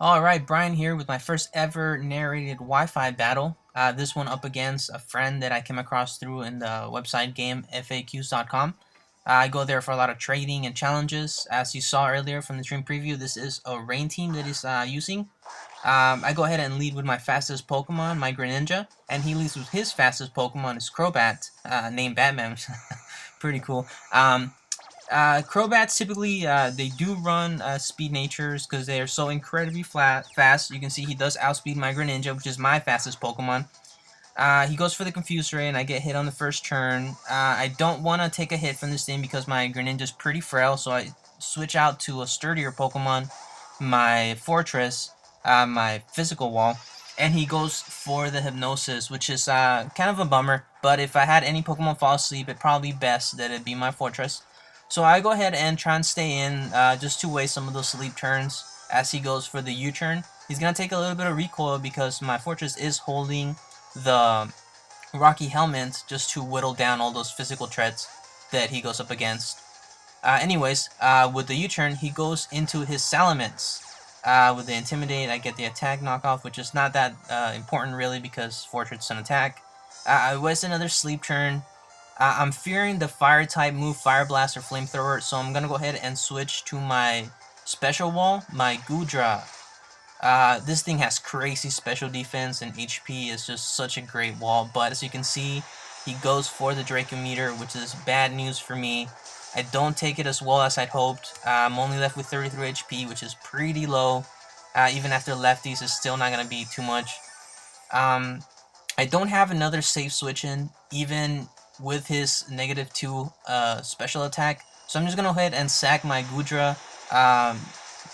Alright, Brian here with my first ever narrated Wi-Fi battle. This one up against a friend that I came across through in the website game FAQs.com. I go there for a lot of trading and challenges. As you saw earlier from the stream preview, this is a rain team that is using. I go ahead and lead with my fastest Pokemon, my Greninja, and he leads with his fastest Pokemon, his Crobat, named Batman. Pretty cool. Crobats typically they do run speed natures because they are so incredibly fast. You can see he does outspeed my Greninja, which is my fastest Pokemon. He goes for the Confuse Ray, and I get hit on the first turn. I don't want to take a hit from this thing because my Greninja is pretty frail, so I switch out to a sturdier Pokemon, my Fortress, my physical wall, and he goes for the Hypnosis, which is kind of a bummer. But if I had any Pokemon fall asleep, it'd probably be best that it be my Fortress. So I go ahead and try and stay in just to waste some of those sleep turns as he goes for the U-turn. He's going to take a little bit of recoil because my Fortress is holding the Rocky Helmet just to whittle down all those physical threats that he goes up against. With the U-turn, he goes into his Salamence. With the Intimidate, I get the attack knockoff, which is not that important really because Fortress is an attack. I waste another sleep turn. I'm fearing the fire type move, Fire Blast or Flamethrower, so I'm gonna go ahead and switch to my special wall, my Goodra. This thing has crazy special defense and HP is just such a great wall, but as you can see, he goes for the Dracometer, which is bad news for me. I don't take it as well as I'd hoped. I'm only left with 33 HP, which is pretty low. Even after lefties, it's still not gonna be too much. I don't have another safe switch in, even with his -2 special attack. So I'm just going to go ahead and sack my Goodra.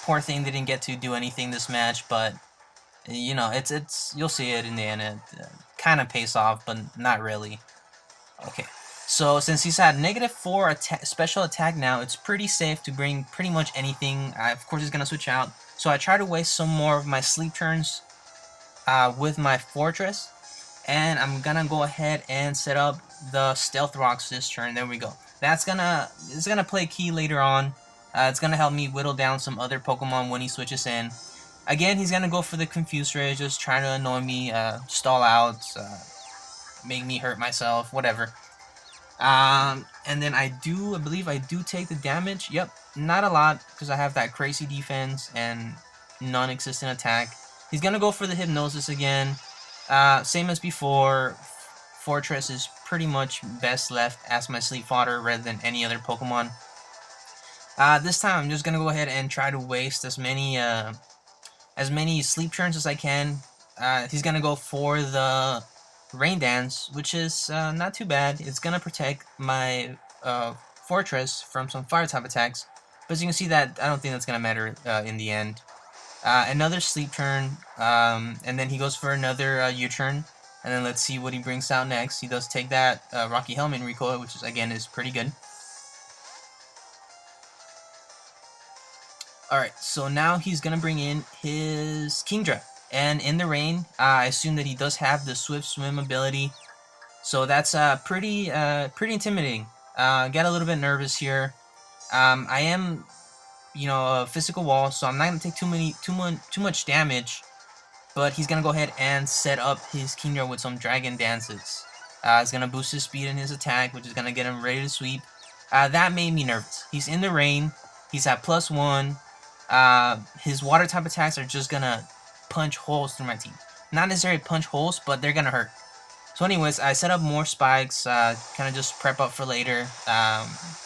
Poor thing didn't get to do anything this match, but you know, it's you'll see it in the end. It kind of pays off, but not really. Okay. So since he's at -4 special attack now, it's pretty safe to bring pretty much anything. Of course, he's going to switch out. So I try to waste some more of my sleep turns with my Fortress. And I'm gonna go ahead and set up the Stealth Rocks this turn. There we go. It's gonna play key later on. It's gonna help me whittle down some other Pokemon when he switches in. Again, he's gonna go for the Confuse Ray, just trying to annoy me, stall out, make me hurt myself, whatever. And then I believe I do take the damage. Yep, not a lot because I have that crazy defense and non-existent attack. He's gonna go for the Hypnosis again. Same as before, Fortress is pretty much best left as my sleep fodder rather than any other Pokemon. This time I'm just gonna go ahead and try to waste as many sleep turns as I can. He's gonna go for the Rain Dance, which is not too bad. It's gonna protect my Fortress from some fire type attacks, but as you can see, that I don't think that's gonna matter in the end. Another sleep turn, and then he goes for another U-turn, and then let's see what he brings out next. He does take that Rocky Helmet recoil, which is again is pretty good. Alright, so now he's gonna bring in his Kingdra, and in the rain, I assume that he does have the Swift Swim ability, so that's pretty intimidating. Get a little bit nervous here. I am a physical wall, so I'm not gonna take too much damage. But he's gonna go ahead and set up his Kingdra with some Dragon Dances. It's gonna boost his speed and his attack, which is gonna get him ready to sweep. That made me nervous. He's in the rain. He's at +1. His water type attacks are just gonna punch holes through my team. Not necessarily punch holes, but they're gonna hurt. So anyways, I set up more spikes, kind of just prep up for later,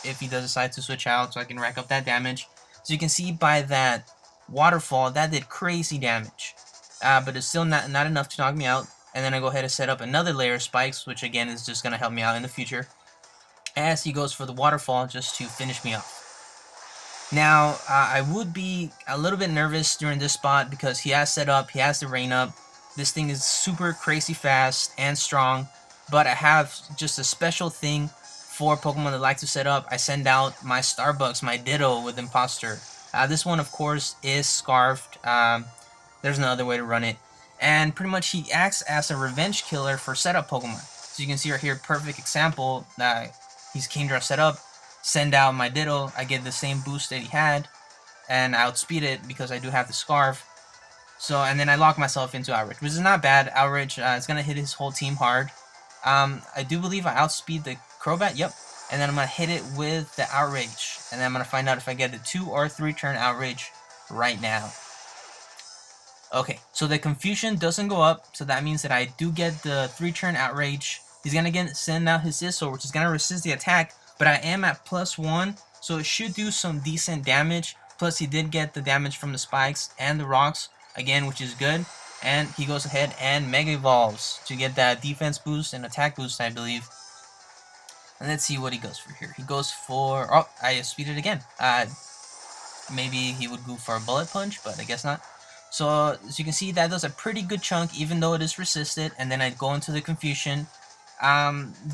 if he does decide to switch out, so I can rack up that damage. So you can see by that waterfall, that did crazy damage. But it's still not enough to knock me out. And then I go ahead and set up another layer of spikes, which again is just going to help me out in the future. As he goes for the waterfall just to finish me off. Now, I would be a little bit nervous during this spot because he has set up, he has the rain up. This thing is super crazy fast and strong. But I have just a special thing for Pokemon that like to set up. I send out my Starbucks, my Ditto with Imposter. This one, of course, is Scarfed. There's no other way to run it. And pretty much he acts as a revenge killer for setup Pokemon. So you can see right here, perfect example. He's Kingdra set up, send out my Ditto, I get the same boost that he had, and I outspeed it because I do have the Scarf. So, and then I lock myself into outrage, which is not bad. Outrage is going to hit his whole team hard. I do believe I outspeed the Crobat, yep. And then I'm going to hit it with the outrage. And then I'm going to find out if I get the 2 or 3 turn outrage right now. Okay, so the confusion doesn't go up, so that means that I do get the 3 turn outrage. He's going to send out his Scizor, which is going to resist the attack, but I am at +1, so it should do some decent damage. Plus, he did get the damage from the spikes and the rocks, again, which is good. And he goes ahead and Mega Evolves to get that defense boost and attack boost, I believe. And let's see what he goes for here. He goes for... Oh, I speeded again. Maybe he would go for a Bullet Punch, but I guess not. So, as you can see, that does a pretty good chunk, even though it is resisted. And then I go into the Confusion.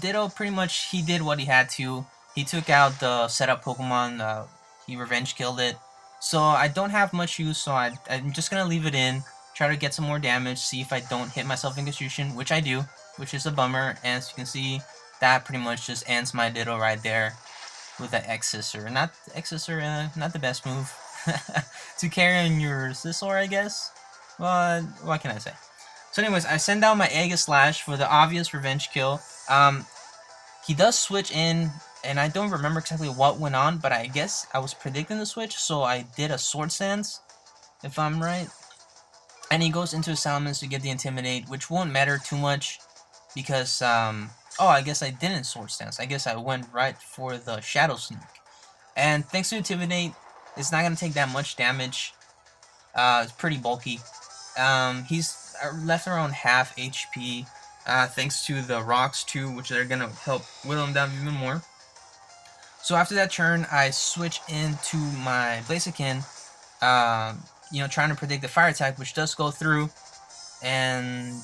Ditto, pretty much, he did what he had to. He took out the setup Pokemon. He revenge killed it. So, I don't have much use, so I'm just going to leave it in. Try to get some more damage, see if I don't hit myself in Confusion, which I do, which is a bummer. And as you can see, that pretty much just ends my Ditto right there with the X-Scissor. Not X-Scissor, not the best move to carry on your Scizor, I guess. But what can I say? So anyways, I send out my Aegislash for the obvious revenge kill. He does switch in, and I don't remember exactly what went on, but I guess I was predicting the switch, so I did a Sword Stance, if I'm right. And he goes into Salamence to get the Intimidate, which won't matter too much, because, oh, I guess I didn't Sword Stance. I guess I went right for the Shadow Sneak. And thanks to Intimidate, it's not going to take that much damage. It's pretty bulky. He's left around half HP, thanks to the rocks too, which are going to help whittle him down even more. So after that turn, I switch into my Blaziken, you know, trying to predict the fire attack, which does go through, and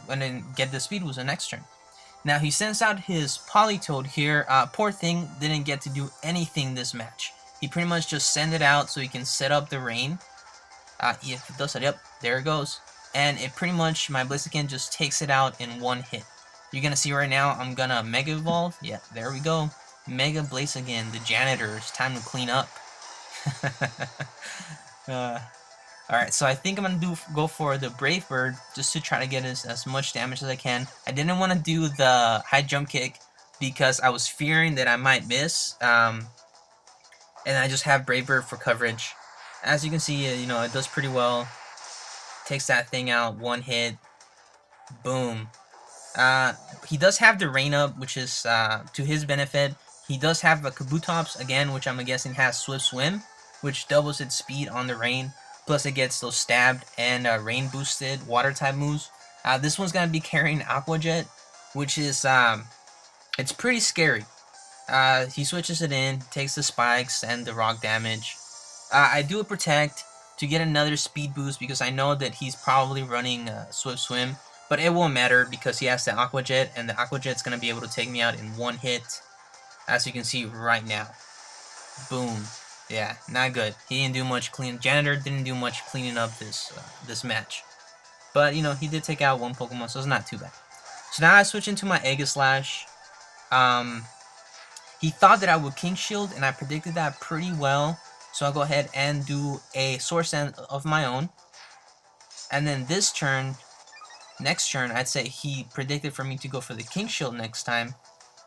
then get the speed boost the next turn. Now he sends out his Politoed here. Poor thing didn't get to do anything this match. He pretty much just sent it out so he can set up the rain. If it does it, yep, there it goes. And it pretty much, my Blaziken just takes it out in one hit. You're gonna see right now, I'm gonna Mega Evolve. Yeah, there we go. Mega Blaziken, the janitor. It's time to clean up. Alright, so I think I'm gonna go for the Brave Bird just to try to get as much damage as I can. I didn't want to do the high jump kick because I was fearing that I might miss. And I just have Brave Bird for coverage. As you can see, you know, it does pretty well. Takes that thing out, one hit. Boom. He does have the Rain Up, which is to his benefit. He does have a Kabutops, again, which I'm guessing has Swift Swim, which doubles its speed on the rain. Plus it gets those stabbed and rain boosted water type moves. This one's going to be carrying Aqua Jet, which is, it's pretty scary. He switches it in, takes the spikes and the rock damage. I do a Protect to get another speed boost because I know that he's probably running Swift Swim. But it won't matter because he has the Aqua Jet, and the Aqua Jet's going to be able to take me out in one hit. As you can see right now. Boom. Yeah, not good. He didn't do much Janitor didn't do much cleaning up this match. But, you know, he did take out one Pokemon, so it's not too bad. So now I switch into my Aegislash. He thought that I would King Shield, and I predicted that pretty well. So I'll go ahead and do a Source Sand of my own. And then this turn, next turn, I'd say he predicted for me to go for the King Shield next time.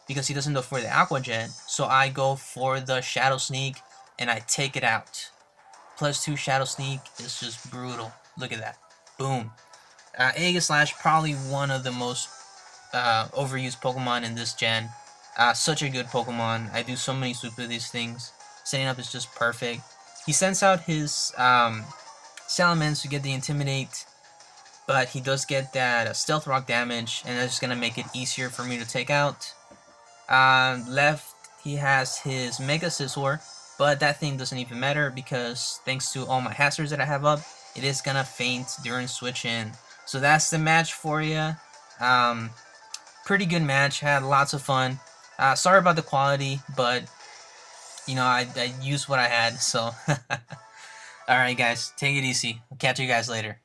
Because he doesn't go for the Aqua Jet. So I go for the Shadow Sneak, and I take it out. +2 Shadow Sneak is just brutal. Look at that. Boom. Aegislash, probably one of the most overused Pokemon in this gen. Such a good Pokemon. I do so many sweeps with these things. Setting up is just perfect. He sends out his Salamence to get the Intimidate, but he does get that Stealth Rock damage, and that's just going to make it easier for me to take out. Left, he has his Mega Scizor, but that thing doesn't even matter because thanks to all my hazards that I have up, it is going to faint during switch in. So that's the match for you. Pretty good match, had lots of fun. Sorry about the quality, but you know, I used what I had, so. Alright guys, take it easy. I'll catch you guys later.